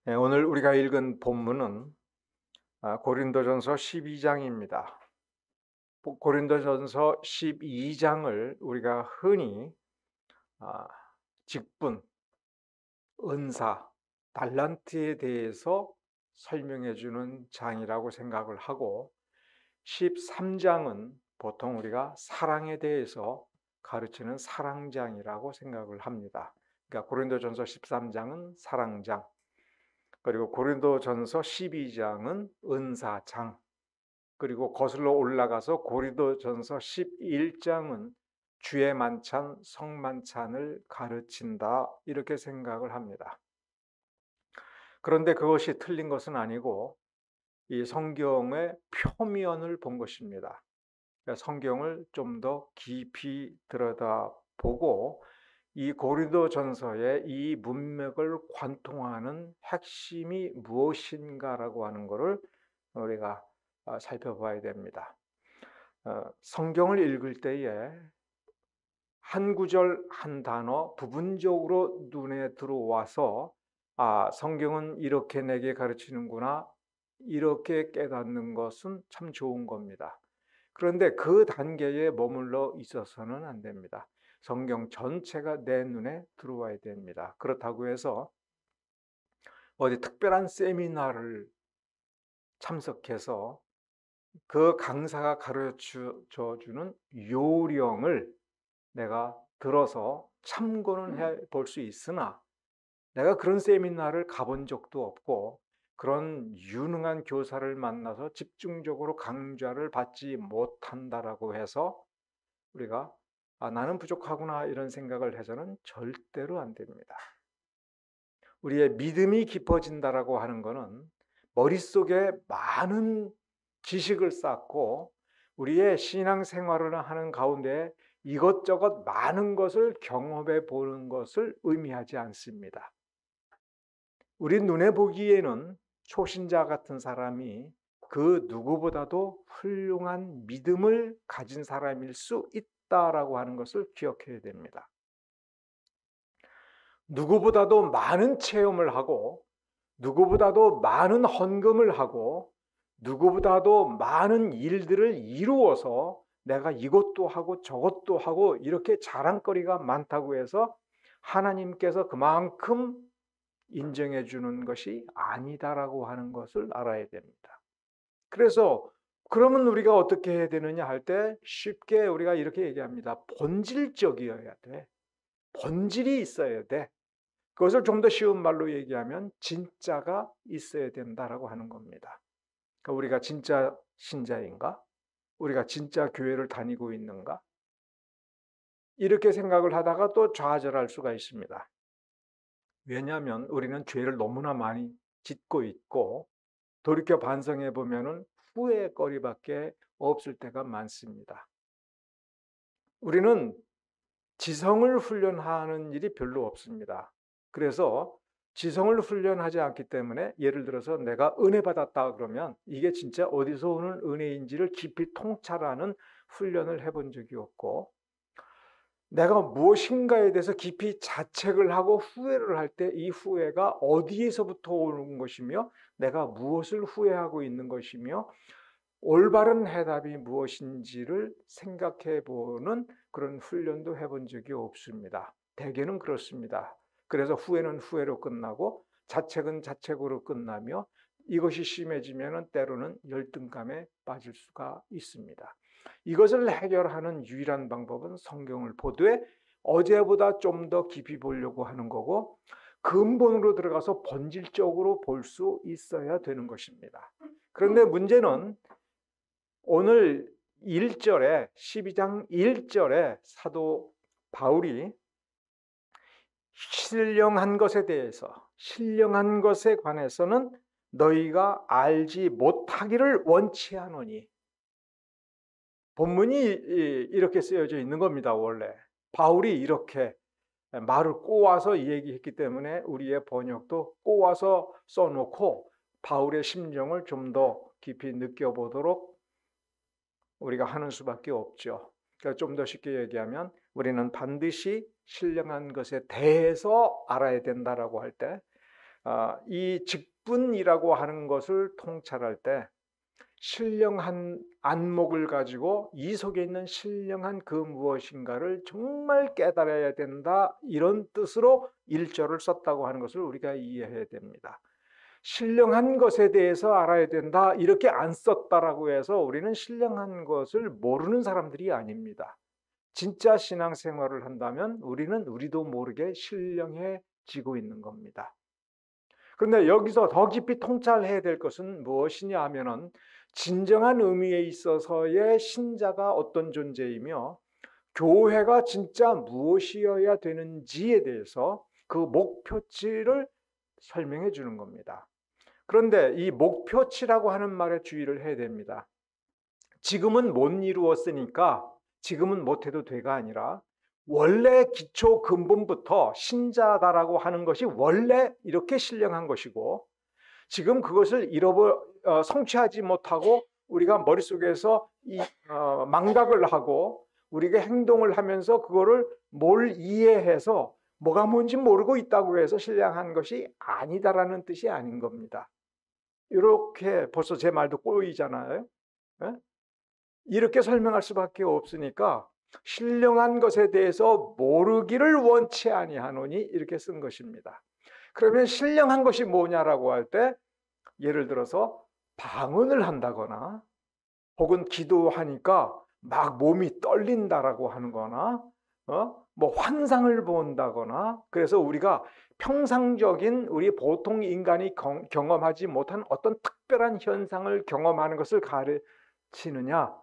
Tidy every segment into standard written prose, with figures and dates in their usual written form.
네, 오늘 우리가 읽은 본문은 고린도전서 12장입니다. 고린도전서 12장을 우리가 흔히 아, 직분, 은사, 달란트에 대해서 설명해 주는 장이라고 생각을 하고 13장은 보통 우리가 사랑에 대해서 가르치는 사랑장이라고 생각을 합니다. 그러니까 고린도전서 13장은 사랑장, 그리고 고린도전서 12장은 은사장, 그리고 거슬러 올라가서 고린도전서 11장은 주의 만찬, 성만찬을 가르친다, 이렇게 생각을 합니다. 그런데 그것이 틀린 것은 아니고 이 성경의 표면을 본 것입니다. 그러니까 성경을 좀 더 깊이 들여다보고 이 고린도전서의 이 문맥을 관통하는 핵심이 무엇인가라고 하는 것을 우리가 살펴봐야 됩니다. 성경을 읽을 때에 한 구절 한 단어 부분적으로 눈에 들어와서 성경은 이렇게 내게 가르치는구나, 이렇게 깨닫는 것은 참 좋은 겁니다. 그런데 그 단계에 머물러 있어서는 안 됩니다. 성경 전체가 내 눈에 들어와야 됩니다. 그렇다고 해서 어디 특별한 세미나를 참석해서 그 강사가 가르쳐 주는 요령을 내가 들어서 참고는 해 볼 수 있으나 내가 그런 세미나를 가본 적도 없고 그런 유능한 교사를 만나서 집중적으로 강좌를 받지 못한다라고 해서 우리가 나는 부족하구나 이런 생각을 해서는 절대로 안 됩니다. 우리의 믿음이 깊어진다라고 하는 것은 머릿속에 많은 지식을 쌓고 우리의 신앙생활을 하는 가운데 이것저것 많은 것을 경험해 보는 것을 의미하지 않습니다. 우리 눈에 보기에는 초신자 같은 사람이 그 누구보다도 훌륭한 믿음을 가진 사람일 수 있다라고 하는 것을 기억해야 됩니다. 누구보다도 많은 체험을 하고 누구보다도 많은 헌금을 하고 누구보다도 많은 일들을 이루어서 내가 이것도 하고 저것도 하고 이렇게 자랑거리가 많다고 해서 하나님께서 그만큼 인정해 주는 것이 아니다라고 하는 것을 알아야 됩니다. 그래서 그러면 우리가 어떻게 해야 되느냐 할 때 쉽게 우리가 이렇게 얘기합니다. 본질적이어야 돼. 본질이 있어야 돼. 그것을 좀 더 쉬운 말로 얘기하면 진짜가 있어야 된다라고 하는 겁니다. 그러니까 우리가 진짜 신자인가? 우리가 진짜 교회를 다니고 있는가? 이렇게 생각을 하다가 또 좌절할 수가 있습니다. 왜냐하면 우리는 죄를 너무나 많이 짓고 있고 돌이켜 반성해 보면은 후회거리밖에 없을 때가 많습니다. 우리는 지성을 훈련하는 일이 별로 없습니다. 그래서 지성을 훈련하지 않기 때문에 예를 들어서 내가 은혜 받았다 그러면 이게 진짜 어디서 오는 은혜인지를 깊이 통찰하는 훈련을 해본 적이 없고 내가 무엇인가에 대해서 깊이 자책을 하고 후회를 할 때 이 후회가 어디에서부터 오는 것이며 내가 무엇을 후회하고 있는 것이며 올바른 해답이 무엇인지를 생각해 보는 그런 훈련도 해본 적이 없습니다. 대개는 그렇습니다. 그래서 후회는 후회로 끝나고 자책은 자책으로 끝나며 이것이 심해지면 때로는 열등감에 빠질 수가 있습니다. 이것을 해결하는 유일한 방법은 성경을 보되 어제보다 좀 더 깊이 보려고 하는 거고 근본으로 들어가서 본질적으로 볼 수 있어야 되는 것입니다. 그런데 문제는 오늘 1절에 12장 1절에 사도 바울이 신령한 것에 대해서 신령한 것에 관해서는 너희가 알지 못하기를 원치 하노니 본문이 이렇게 쓰여져 있는 겁니다. 원래 바울이 이렇게 말을 꼬아서 얘기했기 때문에 우리의 번역도 꼬아서 써놓고 바울의 심정을 좀 더 깊이 느껴보도록 우리가 하는 수밖에 없죠. 그러니까 좀 더 쉽게 얘기하면 우리는 반드시 신령한 것에 대해서 알아야 된다라고 할 때 이 직분이라고 하는 것을 통찰할 때 신령한 안목을 가지고 이 속에 있는 신령한 그 무엇인가를 정말 깨달아야 된다, 이런 뜻으로 1절을 썼다고 하는 것을 우리가 이해해야 됩니다. 신령한 것에 대해서 알아야 된다 이렇게 안 썼다라고 해서 우리는 신령한 것을 모르는 사람들이 아닙니다. 진짜 신앙생활을 한다면 우리는 우리도 모르게 신령해지고 있는 겁니다. 그런데 여기서 더 깊이 통찰해야 될 것은 무엇이냐 하면은 진정한 의미에 있어서의 신자가 어떤 존재이며 교회가 진짜 무엇이어야 되는지에 대해서 그 목표치를 설명해 주는 겁니다. 그런데 이 목표치라고 하는 말에 주의를 해야 됩니다. 지금은 못 이루었으니까 지금은 못해도 돼가 아니라 원래 기초 근본부터 신자다라고 하는 것이 원래 이렇게 신령한 것이고, 지금 그것을 성취하지 못하고 우리가 머릿속에서 망각을 하고 우리가 행동을 하면서 그거를 뭘 이해해서 뭐가 뭔지 모르고 있다고 해서 신령한 것이 아니다라는 뜻이 아닌 겁니다. 이렇게 벌써 제 말도 꼬이잖아요. 예? 이렇게 설명할 수밖에 없으니까 신령한 것에 대해서 모르기를 원치 아니하노니 이렇게 쓴 것입니다. 그러면 신령한 것이 뭐냐라고 할 때 예를 들어서 방언을 한다거나 혹은 기도하니까 막 몸이 떨린다라고 하는 거나 뭐 환상을 본다거나, 그래서 우리가 평상적인 우리 보통 인간이 경험하지 못한 어떤 특별한 현상을 경험하는 것을 가르치느냐,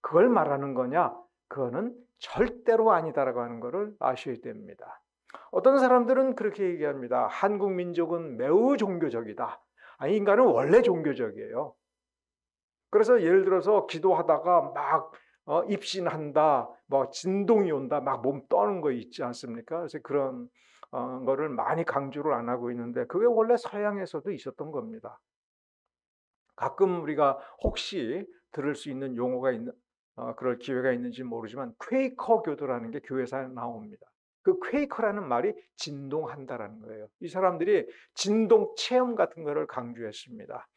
그걸 말하는 거냐, 그거는 절대로 아니다라고 하는 것을 아셔야 됩니다. 어떤 사람들은 그렇게 얘기합니다. 한국 민족은 매우 종교적이다. 아니, 인간은 원래 종교적이에요. 그래서 예를 들어서 기도하다가 막 입신한다, 뭐 진동이 온다, 막 몸 떠는 거 있지 않습니까? 그래서 그런 거를 많이 강조를 안 하고 있는데 그게 원래 서양에서도 있었던 겁니다. 가끔 우리가 혹시 들을 수 있는 용어가 그럴 기회가 있는지 모르지만 퀘이커 교도라는 게 교회사에 나옵니다. 그 퀘이커라는 말이 진동한다라는 거예요. 이 사람들이 진동 체험 같은 거를 강조했습니다.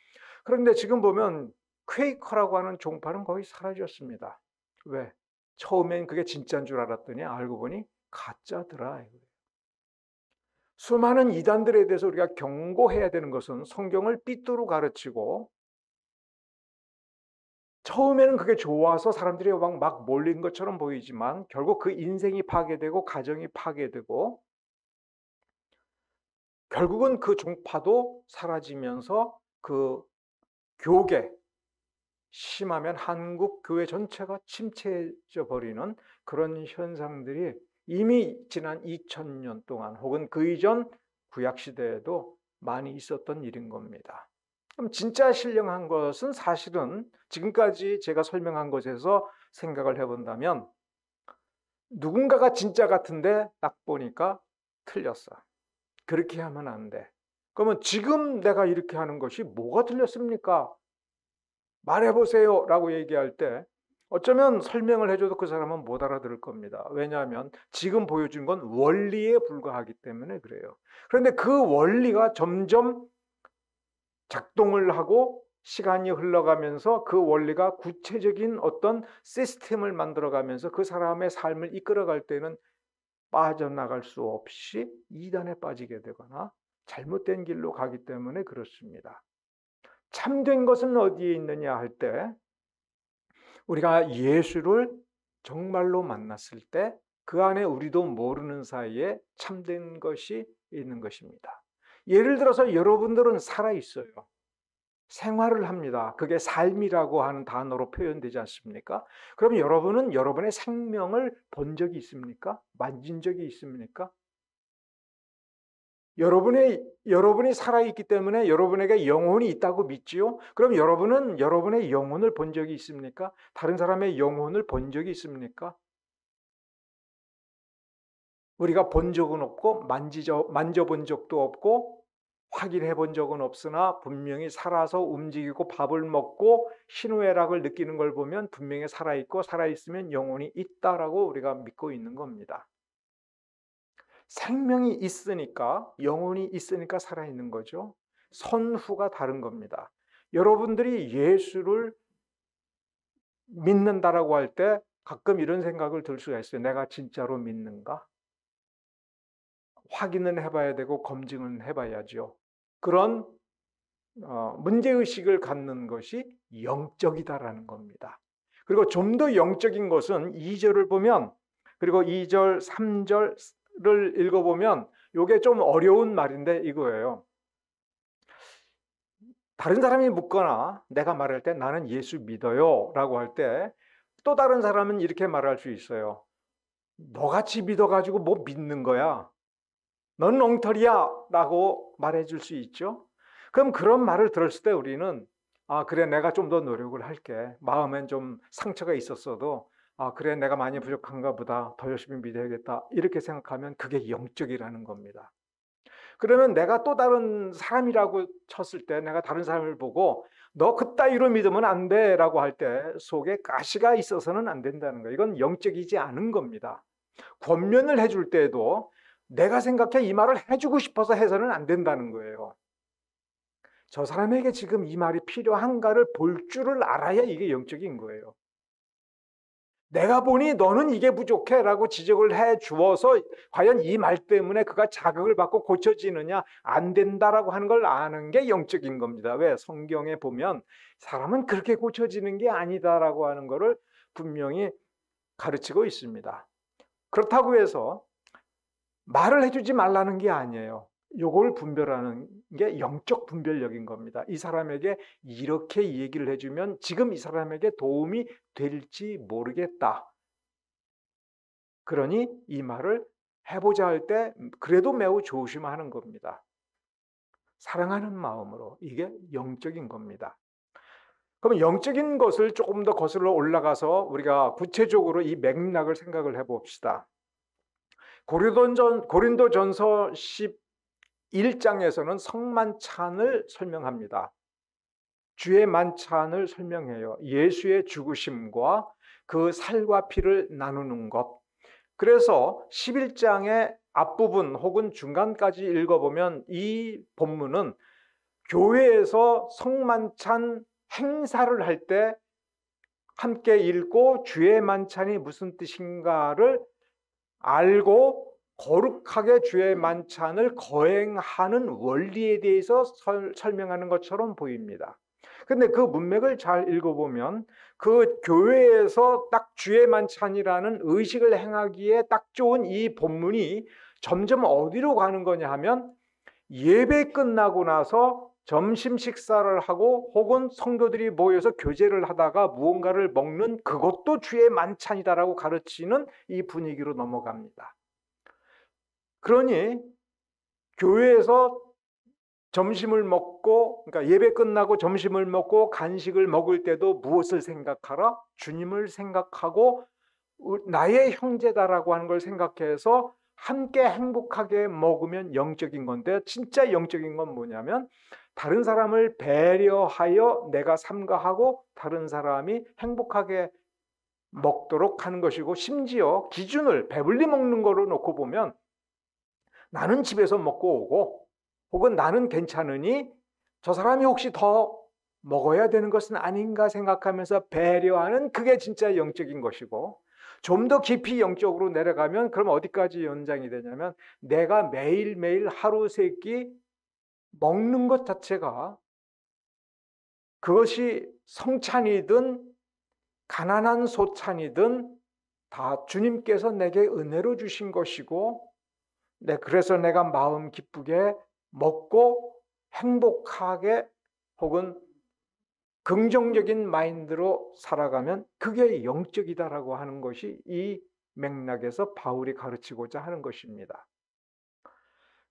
그런데 지금 보면 퀘이커라고 하는 종파는 거의 사라졌습니다. 왜? 처음엔 그게 진짜인 줄 알았더니 알고 보니 가짜더라. 수많은 이단들에 대해서 우리가 경고해야 되는 것은 성경을 삐뚤어 가르치고 처음에는 그게 좋아서 사람들이 막 몰린 것처럼 보이지만 결국 그 인생이 파괴되고 가정이 파괴되고 결국은 그 종파도 사라지면서 그 교계, 심하면 한국 교회 전체가 침체해져 버리는 그런 현상들이 이미 지난 2000년 동안 혹은 그 이전 구약 시대에도 많이 있었던 일인 겁니다. 그럼 진짜 신령한 것은 사실은 지금까지 제가 설명한 것에서 생각을 해본다면 누군가가 진짜 같은데 딱 보니까 틀렸어. 그렇게 하면 안 돼. 그러면 지금 내가 이렇게 하는 것이 뭐가 틀렸습니까? 말해보세요 라고 얘기할 때 어쩌면 설명을 해줘도 그 사람은 못 알아들을 겁니다. 왜냐하면 지금 보여준 건 원리에 불과하기 때문에 그래요. 그런데 그 원리가 점점 작동을 하고 시간이 흘러가면서 그 원리가 구체적인 어떤 시스템을 만들어가면서 그 사람의 삶을 이끌어갈 때는 빠져나갈 수 없이 이단에 빠지게 되거나 잘못된 길로 가기 때문에 그렇습니다. 참된 것은 어디에 있느냐 할 때 우리가 예수를 정말로 만났을 때 그 안에 우리도 모르는 사이에 참된 것이 있는 것입니다. 예를 들어서 여러분들은 살아있어요. 생활을 합니다. 그게 삶이라고 하는 단어로 표현되지 않습니까? 그럼 여러분은 여러분의 생명을 본 적이 있습니까? 만진 적이 있습니까? 여러분이 살아있기 때문에 여러분에게 영혼이 있다고 믿지요? 그럼 여러분은 여러분의 영혼을 본 적이 있습니까? 다른 사람의 영혼을 본 적이 있습니까? 우리가 본 적은 없고 만져본 적도 없고 확인해 본 적은 없으나 분명히 살아서 움직이고 밥을 먹고 희노애락을 느끼는 걸 보면 분명히 살아있고 살아있으면 영혼이 있다라고 우리가 믿고 있는 겁니다. 생명이 있으니까, 영혼이 있으니까 살아있는 거죠. 선후가 다른 겁니다. 여러분들이 예수를 믿는다라고 할 때 가끔 이런 생각을 들 수가 있어요. 내가 진짜로 믿는가? 확인은 해봐야 되고 검증은 해봐야죠. 그런 문제의식을 갖는 것이 영적이다라는 겁니다. 그리고 좀 더 영적인 것은 2절을 보면, 그리고 2절, 3절을 읽어보면 이게 좀 어려운 말인데 이거예요. 다른 사람이 묻거나 내가 말할 때 나는 예수 믿어요 라고 할 때 또 다른 사람은 이렇게 말할 수 있어요. 너같이 믿어가지고 뭐 믿는 거야? 넌 엉터리야 라고 말해줄 수 있죠. 그럼 그런 말을 들었을 때 우리는 그래 내가 좀 더 노력을 할게. 마음엔 좀 상처가 있었어도 그래 내가 많이 부족한가 보다. 더 열심히 믿어야겠다. 이렇게 생각하면 그게 영적이라는 겁니다. 그러면 내가 또 다른 사람이라고 쳤을 때 내가 다른 사람을 보고 너 그따위로 믿으면 안 돼 라고 할 때 속에 가시가 있어서는 안 된다는 거예요. 이건 영적이지 않은 겁니다. 권면을 해줄 때도 내가 생각해 이 말을 해주고 싶어서 해서는 안 된다는 거예요. 저 사람에게 지금 이 말이 필요한가를 볼 줄을 알아야 이게 영적인 거예요. 내가 보니 너는 이게 부족해 라고 지적을 해 주어서 과연 이 말 때문에 그가 자극을 받고 고쳐지느냐 안 된다라고 하는 걸 아는 게 영적인 겁니다. 왜? 성경에 보면 사람은 그렇게 고쳐지는 게 아니다라고 하는 것을 분명히 가르치고 있습니다. 그렇다고 해서 말을 해주지 말라는 게 아니에요. 요걸 분별하는 게 영적 분별력인 겁니다. 이 사람에게 이렇게 얘기를 해주면 지금 이 사람에게 도움이 될지 모르겠다. 그러니 이 말을 해보자 할 때 그래도 매우 조심하는 겁니다. 사랑하는 마음으로. 이게 영적인 겁니다. 그럼 영적인 것을 조금 더 거슬러 올라가서 우리가 구체적으로 이 맥락을 생각을 해봅시다. 고린도전서 11장에서는 성만찬을 설명합니다. 주의 만찬을 설명해요. 예수의 죽으심과 그 살과 피를 나누는 것. 그래서 11장의 앞부분 혹은 중간까지 읽어보면 이 본문은 교회에서 성만찬 행사를 할 때 함께 읽고 주의 만찬이 무슨 뜻인가를 알고 거룩하게 주의 만찬을 거행하는 원리에 대해서 설명하는 것처럼 보입니다. 근데 그 문맥을 잘 읽어보면 그 교회에서 딱 주의 만찬이라는 의식을 행하기에 딱 좋은 이 본문이 점점 어디로 가는 거냐 하면 예배 끝나고 나서 점심 식사를 하고 혹은 성도들이 모여서 교제를 하다가 무언가를 먹는 그것도 주의 만찬이다라고 가르치는 이 분위기로 넘어갑니다. 그러니 교회에서 점심을 먹고, 그러니까 예배 끝나고 점심을 먹고 간식을 먹을 때도 무엇을 생각하라? 주님을 생각하고 나의 형제다라고 하는 걸 생각해서 함께 행복하게 먹으면 영적인 건데, 진짜 영적인 건 뭐냐면 다른 사람을 배려하여 내가 삼가하고 다른 사람이 행복하게 먹도록 하는 것이고, 심지어 기준을 배불리 먹는 거로 놓고 보면 나는 집에서 먹고 오고 혹은 나는 괜찮으니 저 사람이 혹시 더 먹어야 되는 것은 아닌가 생각하면서 배려하는, 그게 진짜 영적인 것이고, 좀 더 깊이 영적으로 내려가면 그럼 어디까지 연장이 되냐면 내가 매일매일 하루 세 끼 먹는 것 자체가, 그것이 성찬이든 가난한 소찬이든 다 주님께서 내게 은혜로 주신 것이고, 그래서 내가 마음 기쁘게 먹고 행복하게 혹은 긍정적인 마인드로 살아가면 그게 영적이다라고 하는 것이 이 맥락에서 바울이 가르치고자 하는 것입니다.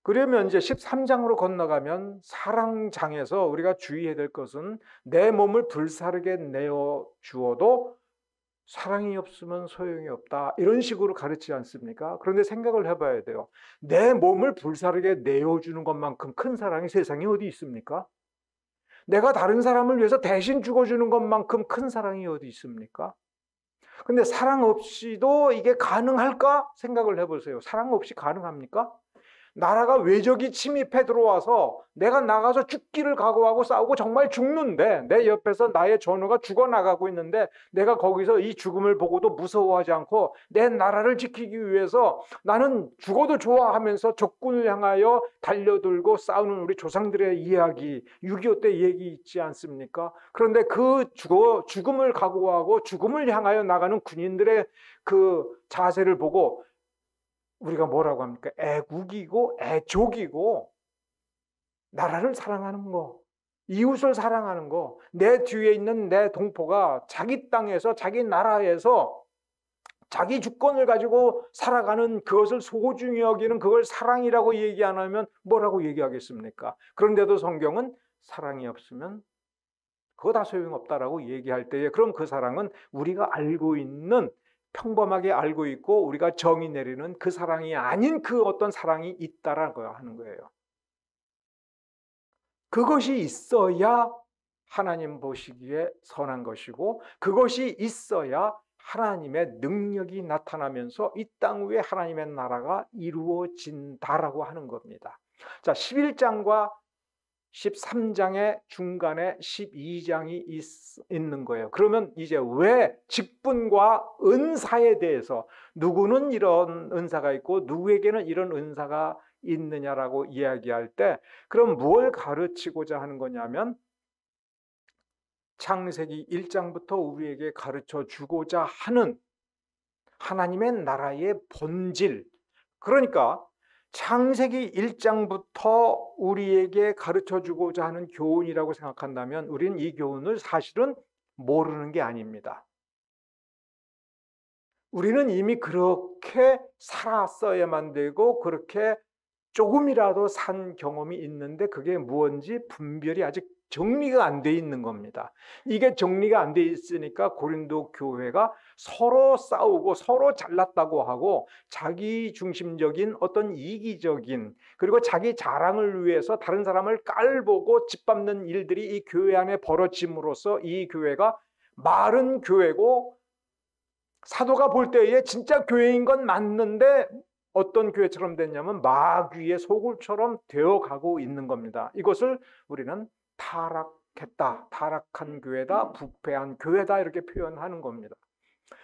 그러면 이제 13장으로 건너가면 사랑장에서 우리가 주의해야 될 것은 내 몸을 불사르게 내어 주어도 사랑이 없으면 소용이 없다, 이런 식으로 가르치지 않습니까? 그런데 생각을 해봐야 돼요. 내 몸을 불사르게 내어주는 것만큼 큰 사랑이 세상에 어디 있습니까? 내가 다른 사람을 위해서 대신 죽어주는 것만큼 큰 사랑이 어디 있습니까? 근데 사랑 없이도 이게 가능할까 생각을 해보세요. 사랑 없이 가능합니까? 나라가 외적이 침입해 들어와서 내가 나가서 죽기를 각오하고 싸우고 정말 죽는데, 내 옆에서 나의 전우가 죽어나가고 있는데 내가 거기서 이 죽음을 보고도 무서워하지 않고 내 나라를 지키기 위해서 나는 죽어도 좋아하면서 적군을 향하여 달려들고 싸우는 우리 조상들의 이야기, 6.25 때 얘기 있지 않습니까? 그런데 그 죽음을 각오하고 죽음을 향하여 나가는 군인들의 그 자세를 보고 우리가 뭐라고 합니까? 애국이고 애족이고, 나라를 사랑하는 거, 이웃을 사랑하는 거, 내 뒤에 있는 내 동포가 자기 땅에서 자기 나라에서 자기 주권을 가지고 살아가는 그것을 소중히 여기는 그걸 사랑이라고 얘기 안 하면 뭐라고 얘기하겠습니까? 그런데도 성경은 사랑이 없으면 그거 다 소용없다라고 얘기할 때에, 그럼 그 사랑은 우리가 알고 있는, 평범하게 알고 있고 우리가 정의 내리는 그 사랑이 아닌 그 어떤 사랑이 있다라고 하는 거예요. 그것이 있어야 하나님 보시기에 선한 것이고, 그것이 있어야 하나님의 능력이 나타나면서 이 땅 위에 하나님의 나라가 이루어진다라고 하는 겁니다. 자, 11장과 13장의 중간에 12장이 있는 거예요. 그러면 이제 왜 직분과 은사에 대해서, 누구는 이런 은사가 있고 누구에게는 이런 은사가 있느냐라고 이야기할 때, 그럼 뭘 가르치고자 하는 거냐면, 창세기 1장부터 우리에게 가르쳐 주고자 하는 하나님의 나라의 본질, 그러니까 창세기 1장부터 우리에게 가르쳐 주고자 하는 교훈이라고 생각한다면 우리는 이 교훈을 사실은 모르는 게 아닙니다. 우리는 이미 그렇게 살았어야만 되고 그렇게 조금이라도 산 경험이 있는데 그게 무엇인지 분별이 아직 정리가 안 돼 있는 겁니다. 이게 정리가 안 돼 있으니까 고린도 교회가 서로 싸우고 서로 잘났다고 하고 자기 중심적인 어떤 이기적인, 그리고 자기 자랑을 위해서 다른 사람을 깔보고 짓밟는 일들이 이 교회 안에 벌어짐으로써 이 교회가 마른 교회고, 사도가 볼 때에 진짜 교회인 건 맞는데 어떤 교회처럼 됐냐면 마귀의 소굴처럼 되어가고 있는 겁니다. 이것을 우리는 타락했다, 타락한 교회다, 부패한 교회다 이렇게 표현하는 겁니다.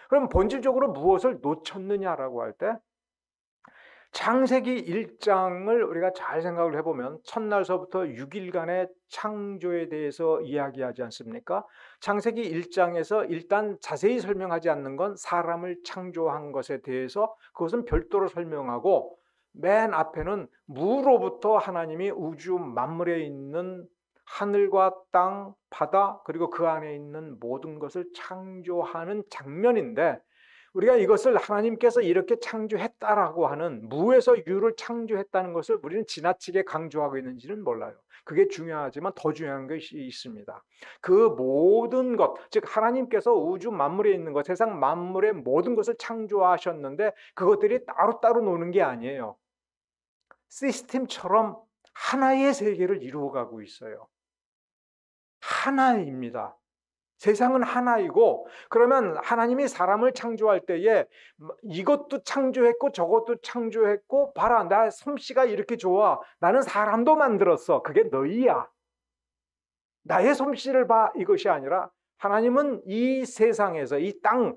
그럼 본질적으로 무엇을 놓쳤느냐라고 할 때, 창세기 1장을 우리가 잘 생각을 해보면 첫날서부터 6일간의 창조에 대해서 이야기하지 않습니까? 창세기 1장에서 일단 자세히 설명하지 않는 건 사람을 창조한 것에 대해서 그것은 별도로 설명하고, 맨 앞에는 무로부터 하나님이 우주 만물에 있는 하늘과 땅, 바다, 그리고 그 안에 있는 모든 것을 창조하는 장면인데, 우리가 이것을 하나님께서 이렇게 창조했다라고 하는, 무에서 유를 창조했다는 것을 우리는 지나치게 강조하고 있는지는 몰라요. 그게 중요하지만 더 중요한 것이 있습니다. 그 모든 것, 즉 하나님께서 우주 만물에 있는 것, 세상 만물의 모든 것을 창조하셨는데 그것들이 따로따로 노는 게 아니에요. 시스템처럼 하나의 세계를 이루어가고 있어요. 하나입니다. 세상은 하나이고, 그러면 하나님이 사람을 창조할 때에 이것도 창조했고 저것도 창조했고, 봐라 나 솜씨가 이렇게 좋아, 나는 사람도 만들었어, 그게 너희야, 나의 솜씨를 봐, 이것이 아니라 하나님은 이 세상에서 이 땅,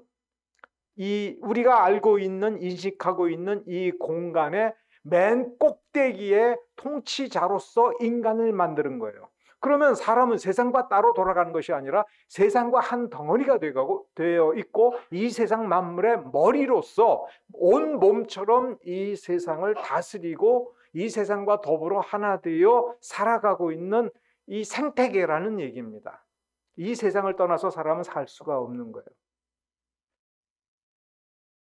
이 우리가 알고 있는, 인식하고 있는 이 공간의 맨 꼭대기에 통치자로서 인간을 만드는 거예요. 그러면 사람은 세상과 따로 돌아가는 것이 아니라 세상과 한 덩어리가 되어 있고, 이 세상 만물의 머리로서 온 몸처럼 이 세상을 다스리고 이 세상과 더불어 하나 되어 살아가고 있는 이 생태계라는 얘기입니다. 이 세상을 떠나서 사람은 살 수가 없는 거예요.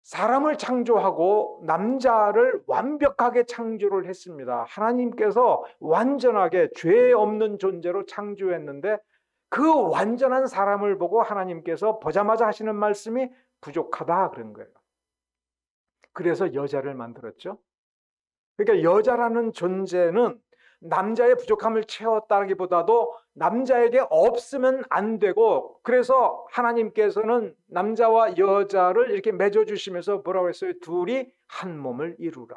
사람을 창조하고 남자를 완벽하게 창조를 했습니다. 하나님께서 완전하게 죄 없는 존재로 창조했는데 그 완전한 사람을 보고 하나님께서 보자마자 하시는 말씀이 부족하다 그런 거예요. 그래서 여자를 만들었죠. 그러니까 여자라는 존재는 남자의 부족함을 채웠다기보다도 남자에게 없으면 안 되고, 그래서 하나님께서는 남자와 여자를 이렇게 맺어주시면서 뭐라고 했어요? 둘이 한 몸을 이루라.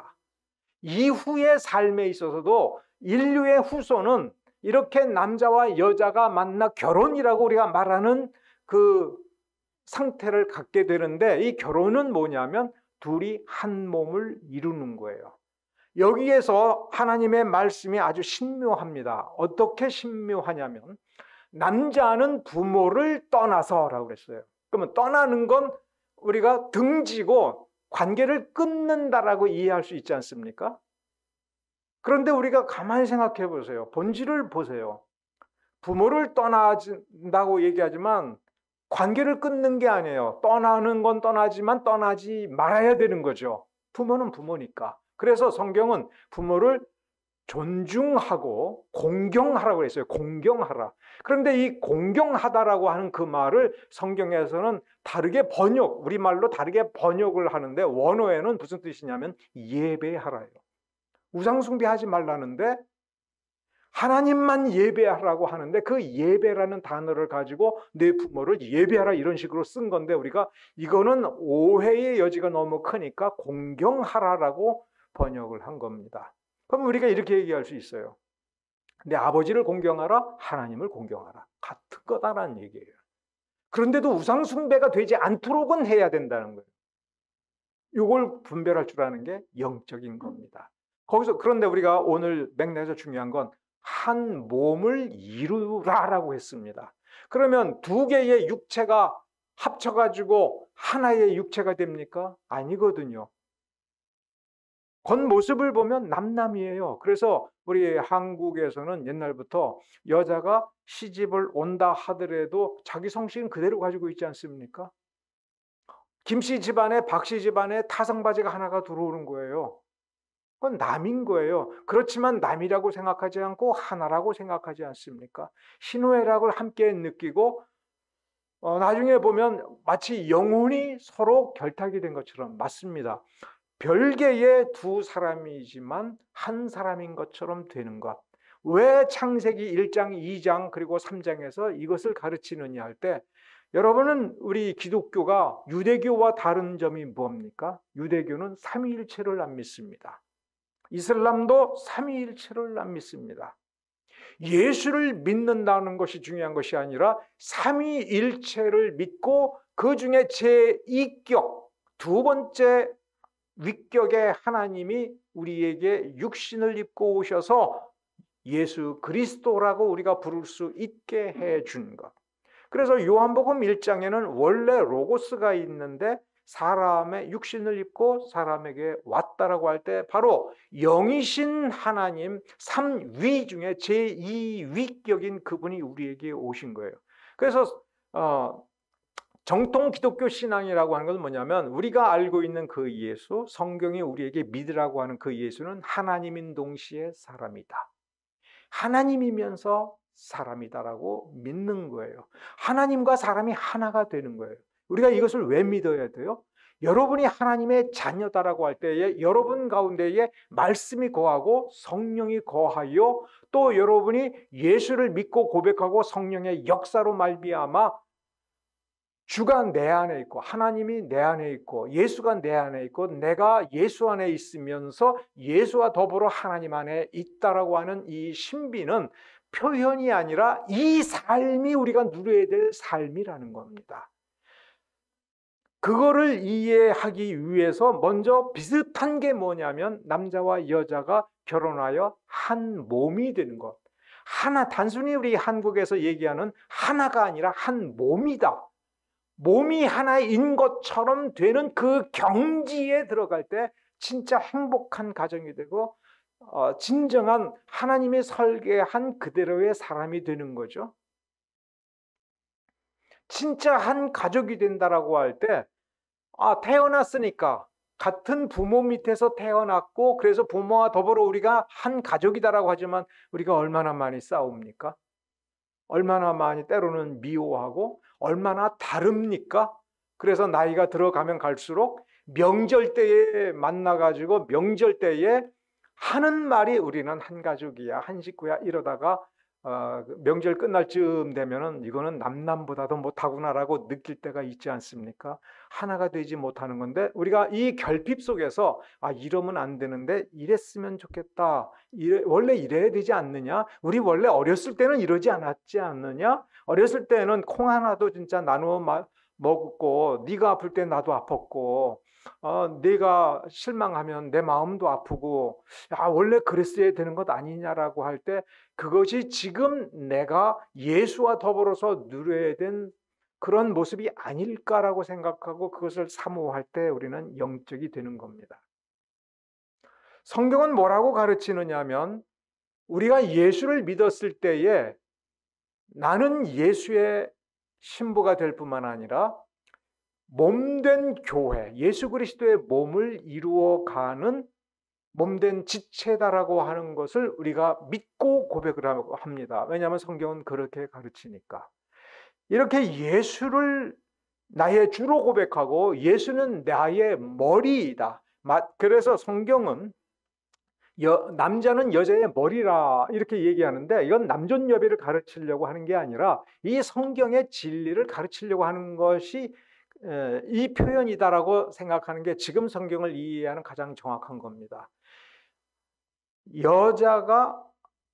이후의 삶에 있어서도 인류의 후손은 이렇게 남자와 여자가 만나 결혼이라고 우리가 말하는 그 상태를 갖게 되는데, 이 결혼은 뭐냐면 둘이 한 몸을 이루는 거예요. 여기에서 하나님의 말씀이 아주 신묘합니다. 어떻게 신묘하냐면, 남자는 부모를 떠나서라고 그랬어요. 그러면 떠나는 건 우리가 등지고 관계를 끊는다라고 이해할 수 있지 않습니까? 그런데 우리가 가만히 생각해 보세요. 본질을 보세요. 부모를 떠나다고 얘기하지만 관계를 끊는 게 아니에요. 떠나는 건 떠나지만 떠나지 말아야 되는 거죠. 부모는 부모니까. 그래서 성경은 부모를 존중하고 공경하라고 했어요. 공경하라. 그런데 이 공경하다라고 하는 그 말을 성경에서는 다르게 우리말로 다르게 번역을 하는데, 원어에는 무슨 뜻이냐면 예배하라요. 우상숭배하지 말라는데 하나님만 예배하라고 하는데, 그 예배라는 단어를 가지고 내 부모를 예배하라 이런 식으로 쓴 건데, 우리가 이거는 오해의 여지가 너무 크니까 공경하라라고 번역을 한 겁니다. 그럼 우리가 이렇게 얘기할 수 있어요. 내 아버지를 공경하라, 하나님을 공경하라. 같은 거다라는 얘기예요. 그런데도 우상숭배가 되지 않도록은 해야 된다는 거예요. 이걸 분별할 줄 아는 게 영적인 겁니다. 그런데 우리가 오늘 맥락에서 중요한 건 한 몸을 이루라라고 했습니다. 그러면 두 개의 육체가 합쳐가지고 하나의 육체가 됩니까? 아니거든요. 겉모습을 보면 남남이에요. 그래서 우리 한국에서는 옛날부터 여자가 시집을 온다 하더라도 자기 성씨는 그대로 가지고 있지 않습니까? 김씨 집안에 박씨 집안에 타성바지가 하나가 들어오는 거예요. 그건 남인 거예요. 그렇지만 남이라고 생각하지 않고 하나라고 생각하지 않습니까? 희노애락을 함께 느끼고 나중에 보면 마치 영혼이 서로 결탁이 된 것처럼, 맞습니다. 별개의 두 사람이지만 한 사람인 것처럼 되는 것. 왜 창세기 1장, 2장 그리고 3장에서 이것을 가르치느냐 할 때, 여러분은 우리 기독교가 유대교와 다른 점이 뭡니까? 유대교는 삼위일체를 안 믿습니다. 이슬람도 삼위일체를 안 믿습니다. 예수를 믿는다는 것이 중요한 것이 아니라 삼위일체를 믿고 그 중에 제2격, 두 번째 위격의 하나님이 우리에게 육신을 입고 오셔서 예수 그리스도라고 우리가 부를 수 있게 해준 것. 그래서 요한복음 1장에는 원래 로고스가 있는데 사람의 육신을 입고 사람에게 왔다라고 할 때 바로 영이신 하나님 삼위 중에 제2위격인 그분이 우리에게 오신 거예요. 그래서 정통 기독교 신앙이라고 하는 것은 뭐냐면, 우리가 알고 있는 그 예수, 성경이 우리에게 믿으라고 하는 그 예수는 하나님인 동시에 사람이다. 하나님이면서 사람이다라고 믿는 거예요. 하나님과 사람이 하나가 되는 거예요. 우리가 이것을 왜 믿어야 돼요? 여러분이 하나님의 자녀다라고 할 때에 여러분 가운데에 말씀이 거하고 성령이 거하여, 또 여러분이 예수를 믿고 고백하고 성령의 역사로 말미암아 주가 내 안에 있고 하나님이 내 안에 있고 예수가 내 안에 있고 내가 예수 안에 있으면서 예수와 더불어 하나님 안에 있다라고 하는 이 신비는 표현이 아니라 이 삶이 우리가 누려야 될 삶이라는 겁니다. 그거를 이해하기 위해서 먼저 비슷한 게 뭐냐면, 남자와 여자가 결혼하여 한 몸이 되는 것. 하나, 단순히 우리 한국에서 얘기하는 하나가 아니라 한 몸이다. 몸이 하나인 것처럼 되는 그 경지에 들어갈 때 진짜 행복한 가정이 되고 진정한 하나님이 설계한 그대로의 사람이 되는 거죠. 진짜 한 가족이 된다라고 할 때, 태어났으니까 같은 부모 밑에서 태어났고 그래서 부모와 더불어 우리가 한 가족이다라고 하지만 우리가 얼마나 많이 싸웁니까? 얼마나 많이 때로는 미워하고 얼마나 다릅니까? 그래서 나이가 들어가면 갈수록 명절 때에 만나가지고 명절 때에 하는 말이 우리는 한 가족이야, 한 식구야 이러다가 명절 끝날 즈음 되면은 이거는 남남보다도 못하구나라고 느낄 때가 있지 않습니까? 하나가 되지 못하는 건데 우리가 이 결핍 속에서 이러면 안 되는데 이랬으면 좋겠다. 원래 이래야 되지 않느냐? 우리 원래 어렸을 때는 이러지 않았지 않느냐? 어렸을 때는 콩 하나도 진짜 나누어 먹었고 네가 아플 때 나도 아팠고 네가 실망하면 내 마음도 아프고 원래 그랬어야 되는 것 아니냐라고 할 때 그것이 지금 내가 예수와 더불어서 누려야 된 그런 모습이 아닐까라고 생각하고 그것을 사모할 때 우리는 영적이 되는 겁니다. 성경은 뭐라고 가르치느냐 하면 우리가 예수를 믿었을 때에 나는 예수의 신부가 될 뿐만 아니라 몸된 교회, 예수 그리스도의 몸을 이루어가는 몸된 지체다라고 하는 것을 우리가 믿고 고백을 합니다. 왜냐하면 성경은 그렇게 가르치니까. 이렇게 예수를 나의 주로 고백하고 예수는 나의 머리이다. 그래서 성경은 남자는 여자의 머리라 이렇게 얘기하는데 이건 남존여비를 가르치려고 하는 게 아니라 이 성경의 진리를 가르치려고 하는 것이 이 표현이다라고 생각하는 게 지금 성경을 이해하는 가장 정확한 겁니다. 여자가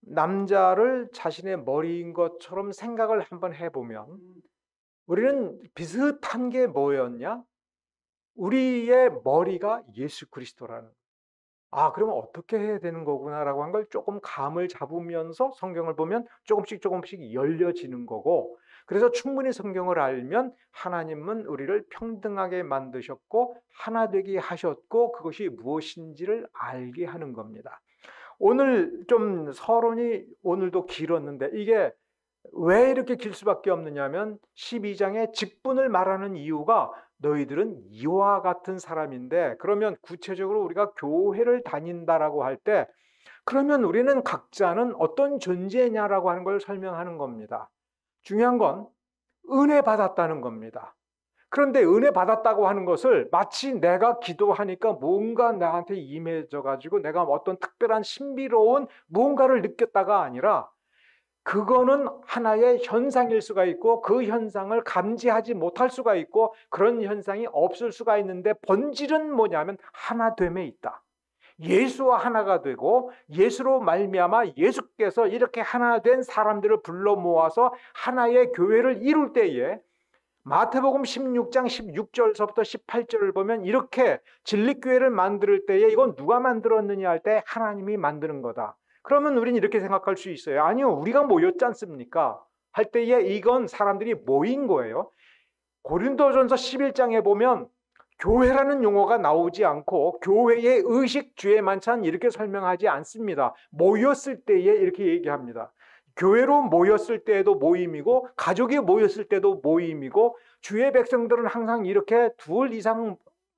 남자를 자신의 머리인 것처럼 생각을 한번 해보면 우리는 비슷한 게 뭐였냐? 우리의 머리가 예수 그리스도라는 그러면 어떻게 해야 되는 거구나라고 한 걸 조금 감을 잡으면서 성경을 보면 조금씩 열려지는 거고 그래서 충분히 성경을 알면 하나님은 우리를 평등하게 만드셨고 하나 되게 하셨고 그것이 무엇인지를 알게 하는 겁니다. 오늘 좀 서론이 오늘도 길었는데 이게 왜 이렇게 길 수밖에 없느냐면 12장의 직분을 말하는 이유가 너희들은 이와 같은 사람인데 그러면 구체적으로 우리가 교회를 다닌다라고 할 때 그러면 우리는 각자는 어떤 존재냐라고 하는 걸 설명하는 겁니다. 중요한 건 은혜 받았다는 겁니다. 그런데 은혜 받았다고 하는 것을 마치 내가 기도하니까 뭔가 나한테 임해져 가지고 내가 어떤 특별한 신비로운 무언가를 느꼈다가 아니라 그거는 하나의 현상일 수가 있고 그 현상을 감지하지 못할 수가 있고 그런 현상이 없을 수가 있는데 본질은 뭐냐면 하나됨에 있다. 예수와 하나가 되고 예수로 말미암아 예수께서 이렇게 하나 된 사람들을 불러 모아서 하나의 교회를 이룰 때에 마태복음 16장 16절서부터 18절을 보면 이렇게 진리교회를 만들 때에 이건 누가 만들었느냐 할 때 하나님이 만드는 거다. 그러면 우리는 이렇게 생각할 수 있어요. 아니요, 우리가 모였지 않습니까? 할 때에 이건 사람들이 모인 거예요. 고린도전서 11장에 보면 교회라는 용어가 나오지 않고 교회의 의식, 주의 만찬 이렇게 설명하지 않습니다. 모였을 때에 이렇게 얘기합니다. 교회로 모였을 때에도 모임이고 가족이 모였을 때도 모임이고 주의 백성들은 항상 이렇게 둘 이상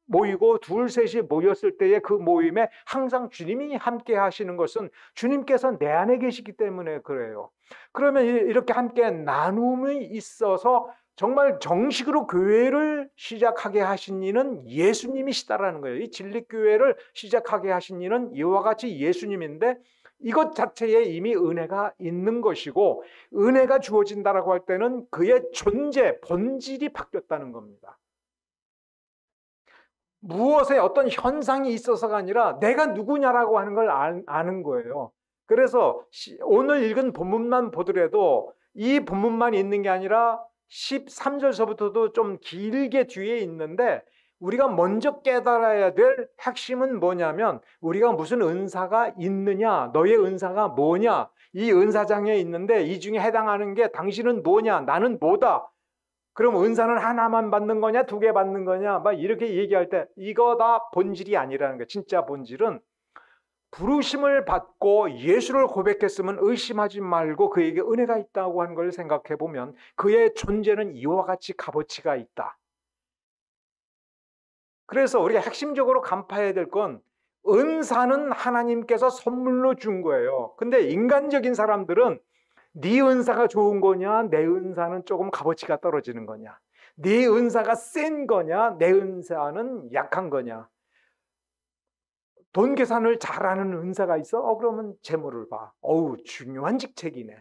모이고 둘 셋이 모였을 때의 그 모임에 항상 주님이 함께 하시는 것은 주님께서 내 안에 계시기 때문에 그래요. 그러면 이렇게 함께 나눔이 있어서 정말 정식으로 교회를 시작하게 하신 이는 예수님이시다라는 거예요. 이 진리교회를 시작하게 하신 이는 이와 같이 예수님인데 이것 자체에 이미 은혜가 있는 것이고 은혜가 주어진다라고 할 때는 그의 존재, 본질이 바뀌었다는 겁니다. 무엇에 어떤 현상이 있어서가 아니라 내가 누구냐라고 하는 걸 아는 거예요. 그래서 오늘 읽은 본문만 보더라도 이 본문만 있는 게 아니라 13절서부터도 좀 길게 뒤에 있는데 우리가 먼저 깨달아야 될 핵심은 뭐냐면 우리가 무슨 은사가 있느냐, 너의 은사가 뭐냐, 이 은사장에 있는데 이 중에 해당하는 게 당신은 뭐냐, 나는 뭐다. 그럼 은사는 하나만 받는 거냐, 두 개 받는 거냐, 막 이렇게 얘기할 때 이거 다 본질이 아니라는 거예요. 진짜 본질은 부르심을 받고 예수를 고백했으면 의심하지 말고 그에게 은혜가 있다고 하는 걸 생각해 보면 그의 존재는 이와 같이 값어치가 있다. 그래서 우리가 핵심적으로 간파해야 될 건 은사는 하나님께서 선물로 준 거예요. 근데 인간적인 사람들은 네 은사가 좋은 거냐, 내 은사는 조금 값어치가 떨어지는 거냐, 네 은사가 센 거냐, 내 은사는 약한 거냐. 돈 계산을 잘하는 은사가 있어? 그러면 재물을 봐. 중요한 직책이네.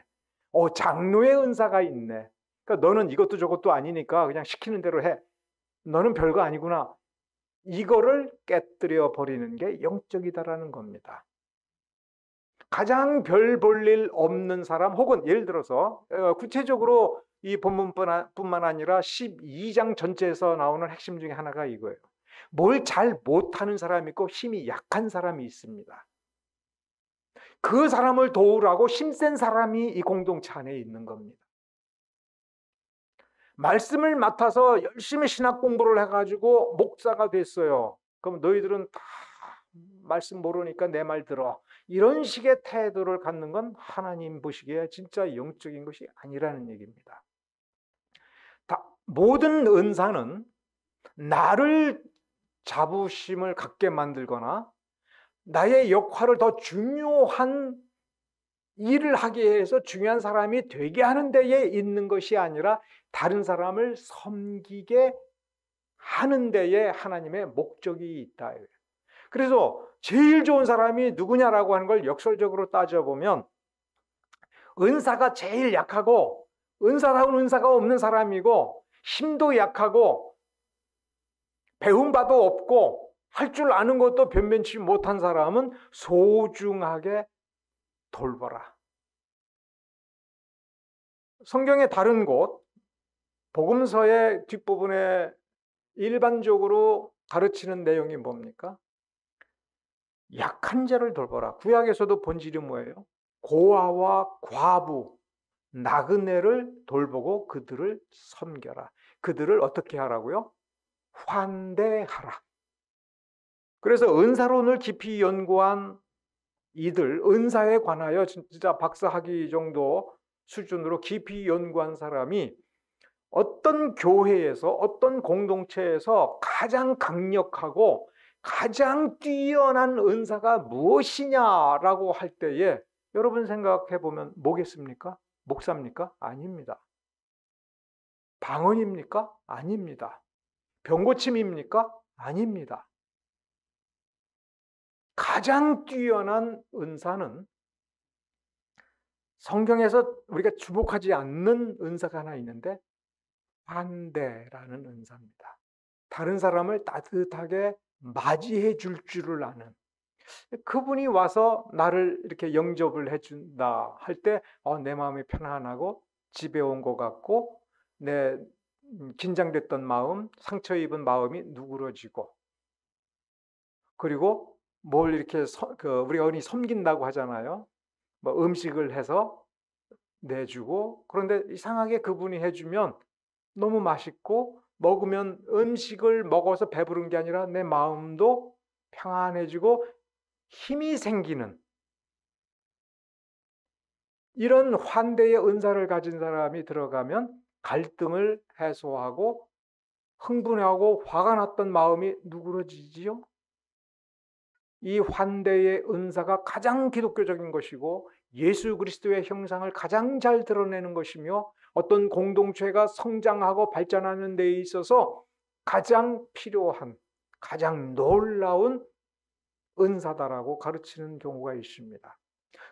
장로의 은사가 있네. 그러니까 너는 이것도 저것도 아니니까 그냥 시키는 대로 해. 너는 별거 아니구나. 이거를 깨뜨려 버리는 게 영적이다라는 겁니다. 가장 별 볼 일 없는 사람, 혹은 예를 들어서 구체적으로 이 본문뿐만 아니라 12장 전체에서 나오는 핵심 중에 하나가 이거예요. 뭘 잘 못하는 사람이 있고 힘이 약한 사람이 있습니다. 그 사람을 도우라고 힘센 사람이 이 공동체 안에 있는 겁니다. 말씀을 맡아서 열심히 신학 공부를 해가지고 목사가 됐어요. 그럼 너희들은 다 말씀 모르니까 내 말 들어. 이런 식의 태도를 갖는 건 하나님 보시기에 진짜 영적인 것이 아니라는 얘기입니다. 모든 은사는 나를 자부심을 갖게 만들거나 나의 역할을 더 중요한 일을 하게 해서 중요한 사람이 되게 하는 데에 있는 것이 아니라 다른 사람을 섬기게 하는 데에 하나님의 목적이 있다. 그래서 제일 좋은 사람이 누구냐라고 하는 걸 역설적으로 따져보면 은사가 제일 약하고 은사다운 은사가 없는 사람이고 힘도 약하고 배운 바도 없고 할 줄 아는 것도 변변치 못한 사람은 소중하게 돌보라. 성경의 다른 곳 복음서의 뒷부분에 일반적으로 가르치는 내용이 뭡니까? 약한 자를 돌보라. 구약에서도 본질이 뭐예요? 고아와 과부, 나그네를 돌보고 그들을 섬겨라. 그들을 어떻게 하라고요? 환대하라. 그래서 은사론을 깊이 연구한 이들, 은사에 관하여 진짜 박사학위 정도 수준으로 깊이 연구한 사람이 어떤 교회에서 어떤 공동체에서 가장 강력하고 가장 뛰어난 은사가 무엇이냐라고 할 때에 여러분 생각해 보면 뭐겠습니까? 목사입니까? 아닙니다. 방언입니까? 아닙니다. 병고침입니까? 아닙니다. 가장 뛰어난 은사는 성경에서 우리가 주목하지 않는 은사가 하나 있는데 환대라는 은사입니다. 다른 사람을 따뜻하게 맞이해 줄 줄을 아는, 그분이 와서 나를 이렇게 영접을 해준다 할 때 내 마음이 편안하고 집에 온 것 같고 내 긴장됐던 마음, 상처 입은 마음이 누그러지고, 그리고 뭘 이렇게 우리가 흔히 섬긴다고 하잖아요. 뭐 음식을 해서 내주고, 그런데 이상하게 그분이 해주면 너무 맛있고 먹으면 음식을 먹어서 배부른 게 아니라 내 마음도 평안해지고 힘이 생기는 이런 환대의 은사를 가진 사람이 들어가면 갈등을 해소하고 흥분하고 화가 났던 마음이 누그러지지요. 이 환대의 은사가 가장 기독교적인 것이고 예수 그리스도의 형상을 가장 잘 드러내는 것이며 어떤 공동체가 성장하고 발전하는 데 있어서 가장 필요한, 가장 놀라운 은사다라고 가르치는 경우가 있습니다.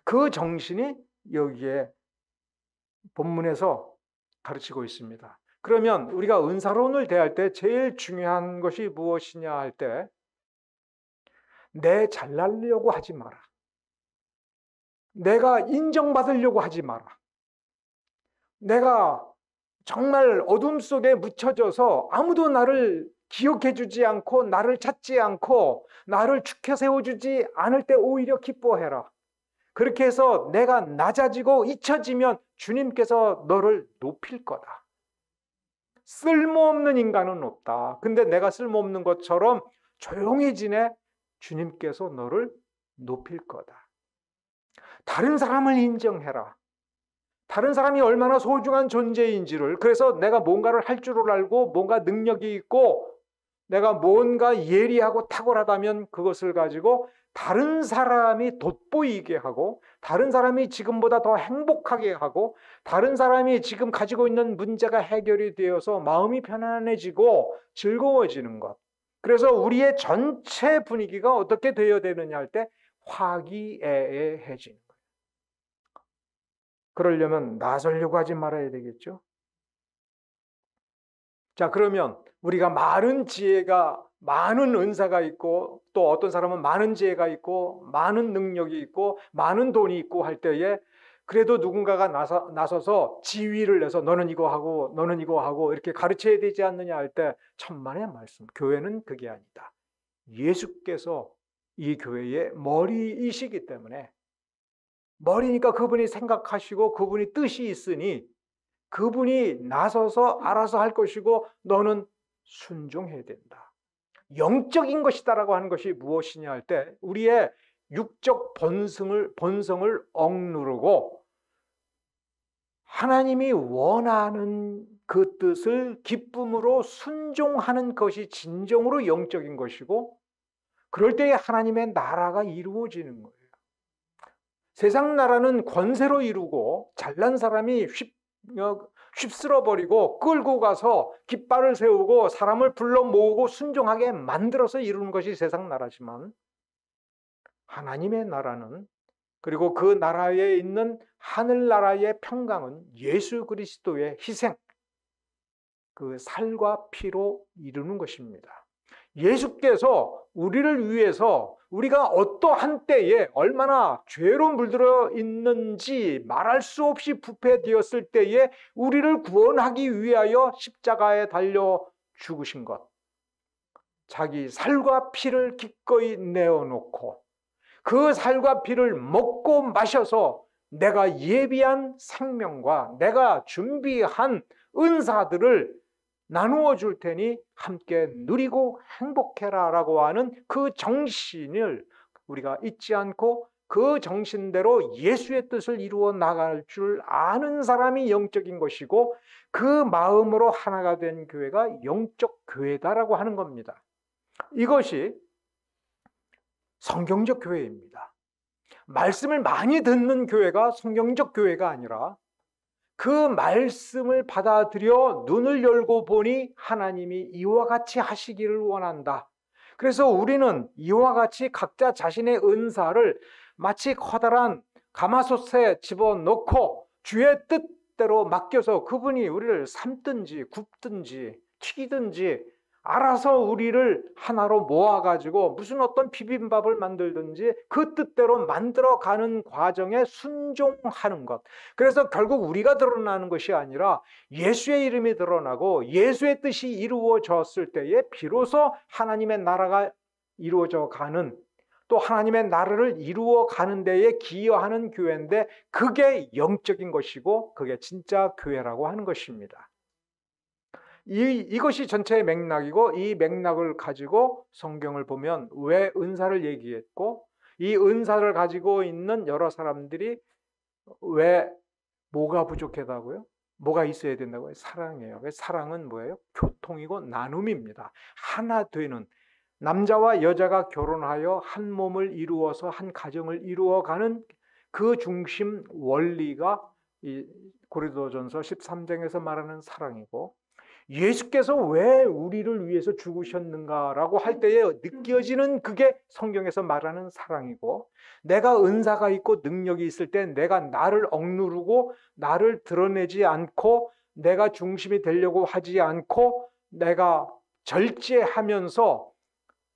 그 정신이 여기에 본문에서 가르치고 있습니다. 그러면 우리가 은사론을 대할 때 제일 중요한 것이 무엇이냐 할 때 내 잘나려고 하지 마라. 내가 인정받으려고 하지 마라. 내가 정말 어둠 속에 묻혀져서 아무도 나를 기억해 주지 않고 나를 찾지 않고 나를 축혀 세워주지 않을 때 오히려 기뻐해라. 그렇게 해서 내가 낮아지고 잊혀지면 주님께서 너를 높일 거다. 쓸모없는 인간은 없다. 근데 내가 쓸모없는 것처럼 조용히 지내 주님께서 너를 높일 거다. 다른 사람을 인정해라. 다른 사람이 얼마나 소중한 존재인지를, 그래서 내가 뭔가를 할 줄을 알고 뭔가 능력이 있고 내가 뭔가 예리하고 탁월하다면 그것을 가지고 다른 사람이 돋보이게 하고 다른 사람이 지금보다 더 행복하게 하고 다른 사람이 지금 가지고 있는 문제가 해결이 되어서 마음이 편안해지고 즐거워지는 것, 그래서 우리의 전체 분위기가 어떻게 되어야 되느냐 할 때 화기애애해지는 거예요. 그러려면 나서려고 하지 말아야 되겠죠. 자, 그러면 우리가 많은 지혜가, 많은 은사가 있고, 또 어떤 사람은 많은 지혜가 있고, 많은 능력이 있고, 많은 돈이 있고 할 때에 그래도 누군가가 나서서 지휘를 내서 너는 이거 하고, 너는 이거 하고 이렇게 가르쳐야 되지 않느냐 할 때 천만의 말씀. 교회는 그게 아니다. 예수께서 이 교회의 머리이시기 때문에, 머리니까 그분이 생각하시고 그분이 뜻이 있으니 그분이 나서서 알아서 할 것이고 너는 순종해야 된다. 영적인 것이다라고 하는 것이 무엇이냐 할 때 우리의 육적 본성을 억누르고 하나님이 원하는 그 뜻을 기쁨으로 순종하는 것이 진정으로 영적인 것이고, 그럴 때에 하나님의 나라가 이루어지는 거예요. 세상 나라는 권세로 이루고 잘난 사람이 휩쓸어버리고 끌고 가서 깃발을 세우고 사람을 불러 모으고 순종하게 만들어서 이루는 것이 세상 나라지만, 하나님의 나라는, 그리고 그 나라에 있는 하늘나라의 평강은 예수 그리스도의 희생, 그 살과 피로 이루는 것입니다. 예수께서 우리를 위해서 우리가 어떠한 때에 얼마나 죄로 물들어 있는지 말할 수 없이 부패되었을 때에 우리를 구원하기 위하여 십자가에 달려 죽으신 것, 자기 살과 피를 기꺼이 내어놓고 그 살과 피를 먹고 마셔서 내가 예비한 생명과 내가 준비한 은사들을 나누어 줄 테니 함께 누리고 행복해라 라고 하는 그 정신을 우리가 잊지 않고 그 정신대로 예수의 뜻을 이루어 나갈 줄 아는 사람이 영적인 것이고, 그 마음으로 하나가 된 교회가 영적 교회다라고 하는 겁니다. 이것이 성경적 교회입니다. 말씀을 많이 듣는 교회가 성경적 교회가 아니라 그 말씀을 받아들여 눈을 열고 보니 하나님이 이와 같이 하시기를 원한다. 그래서 우리는 이와 같이 각자 자신의 은사를 마치 커다란 가마솥에 집어넣고 주의 뜻대로 맡겨서 그분이 우리를 삶든지 굽든지 튀기든지 알아서 우리를 하나로 모아가지고 무슨 어떤 비빔밥을 만들든지 그 뜻대로 만들어가는 과정에 순종하는 것. 그래서 결국 우리가 드러나는 것이 아니라 예수의 이름이 드러나고 예수의 뜻이 이루어졌을 때에 비로소 하나님의 나라가 이루어져 가는, 또 하나님의 나라를 이루어 가는 데에 기여하는 교회인데, 그게 영적인 것이고 그게 진짜 교회라고 하는 것입니다. 이것이 전체의 맥락이고, 이 맥락을 가지고 성경을 보면 왜 은사를 얘기했고, 이 은사를 가지고 있는 여러 사람들이 왜 뭐가 부족하다고요? 뭐가 있어야 된다고요? 사랑이에요. 사랑은 뭐예요? 교통이고 나눔입니다. 하나 되는, 남자와 여자가 결혼하여 한 몸을 이루어서 한 가정을 이루어가는 그 중심 원리가 이 고린도전서 13장에서 말하는 사랑이고, 예수께서 왜 우리를 위해서 죽으셨는가라고 할 때에 느껴지는 그게 성경에서 말하는 사랑이고, 내가 은사가 있고 능력이 있을 때 내가 나를 억누르고 나를 드러내지 않고 내가 중심이 되려고 하지 않고 내가 절제하면서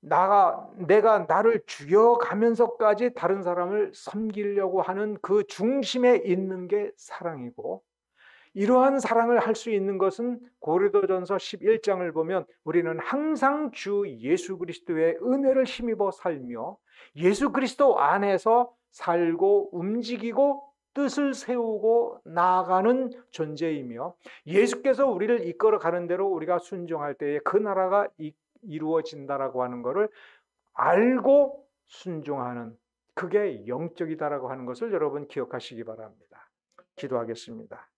내가 나를 죽여가면서까지 다른 사람을 섬기려고 하는 그 중심에 있는 게 사랑이고, 이러한 사랑을 할 수 있는 것은 고린도전서 11장을 보면 우리는 항상 주 예수 그리스도의 은혜를 힘입어 살며 예수 그리스도 안에서 살고 움직이고 뜻을 세우고 나아가는 존재이며, 예수께서 우리를 이끌어 가는 대로 우리가 순종할 때에 그 나라가 이루어진다라고 하는 것을 알고 순종하는, 그게 영적이다라고 하는 것을 여러분 기억하시기 바랍니다. 기도하겠습니다.